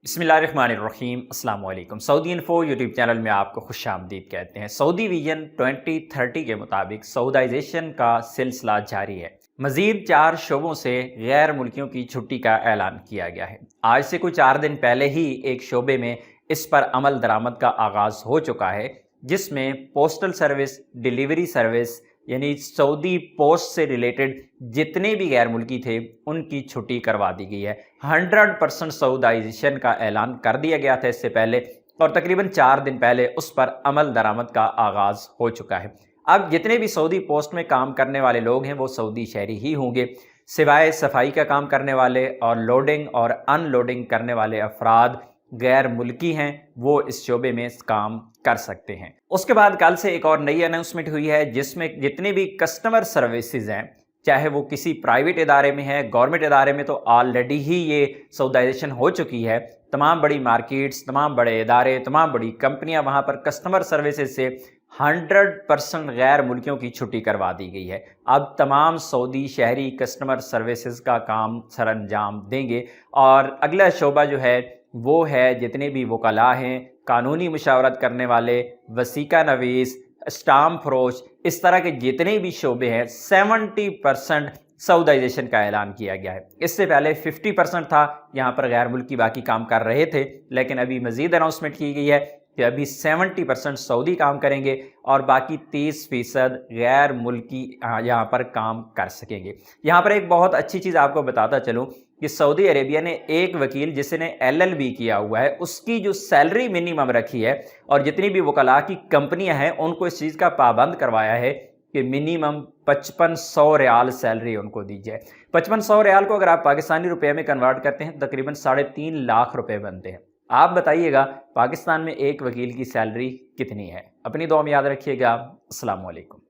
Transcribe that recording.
बिस्मिल्लाहिर्रहमानिर्रहीम अस्सलाम वालेकुम। सऊदी इन्फो यूट्यूब चैनल में आपको खुश आमदीद कहते हैं। सऊदी विजन 2030 के मुताबिक सऊदाइजेशन का सिलसिला जारी है। मज़ीद 4 शोबों से गैर मुल्कियों की छुट्टी का ऐलान किया गया है। आज से कुछ 4 दिन पहले ही एक शोबे में इस पर अमल दरामद का आगाज़ हो चुका है, जिसमें पोस्टल सर्विस, डिलीवरी सर्विस यानी सऊदी पोस्ट से रिलेटेड जितने भी गैर मुल्की थे उनकी छुट्टी करवा दी गई है। 100% सऊदाइजेशन का ऐलान कर दिया गया था इससे पहले, और तकरीबन 4 दिन पहले उस पर अमल दरामद का आगाज़ हो चुका है। अब जितने भी सऊदी पोस्ट में काम करने वाले लोग हैं वो सऊदी शहरी ही होंगे, सिवाय सफाई का काम करने वाले और लोडिंग और अनलोडिंग करने वाले अफराद गैर मुल्की हैं, वो इस शोबे में काम कर सकते हैं। उसके बाद कल से एक और नई अनाउंसमेंट हुई है, जिसमें जितने भी कस्टमर सर्विसेज हैं, चाहे वो किसी प्राइवेट इदारे में है, गवर्नमेंट इदारे में तो ऑलरेडी ही ये सऊदाइजेशन हो चुकी है। तमाम बड़ी मार्केट्स, तमाम बड़े इदारे, तमाम बड़ी कंपनियां, वहाँ पर कस्टमर सर्विसेज से 100% गैर मुल्कियों की छुट्टी करवा दी गई है। अब तमाम सऊदी शहरी कस्टमर सर्विसेज का काम सर अंजाम देंगे, और अगला शोबा जो है वो है जितने भी वकला हैं, कानूनी मुशावरत करने वाले, वसीका नवीस, स्टाम्प फरोश, इस तरह के जितने भी शोबे हैं 70% सऊदाइजेशन का ऐलान किया गया है। इससे पहले 50% था, यहाँ पर गैर मुल्की बाकी काम कर रहे थे, लेकिन अभी मज़ीद अनाउंसमेंट की गई है कि अभी 70% सऊदी काम करेंगे और बाकी 30% गैर मुल्की यहाँ पर काम कर सकेंगे। यहाँ पर एक बहुत अच्छी चीज़ आपको बताता चलूँ कि सऊदी अरेबिया ने एक वकील जिसने LLB किया हुआ है, उसकी जो सैलरी मिनिमम रखी है, और जितनी भी वकला की कंपनियां हैं उनको इस चीज़ का पाबंद करवाया है कि मिनिमम 5500 रियाल सैलरी उनको दी जाए। 5500 रियाल को अगर आप पाकिस्तानी रुपये में कन्वर्ट करते हैं तो तकरीबन 3.5 लाख रुपए बनते हैं। आप बताइएगा पाकिस्तान में एक वकील की सैलरी कितनी है? अपनी दुआ में याद रखिएगा। अस्सलाम वालेकुम।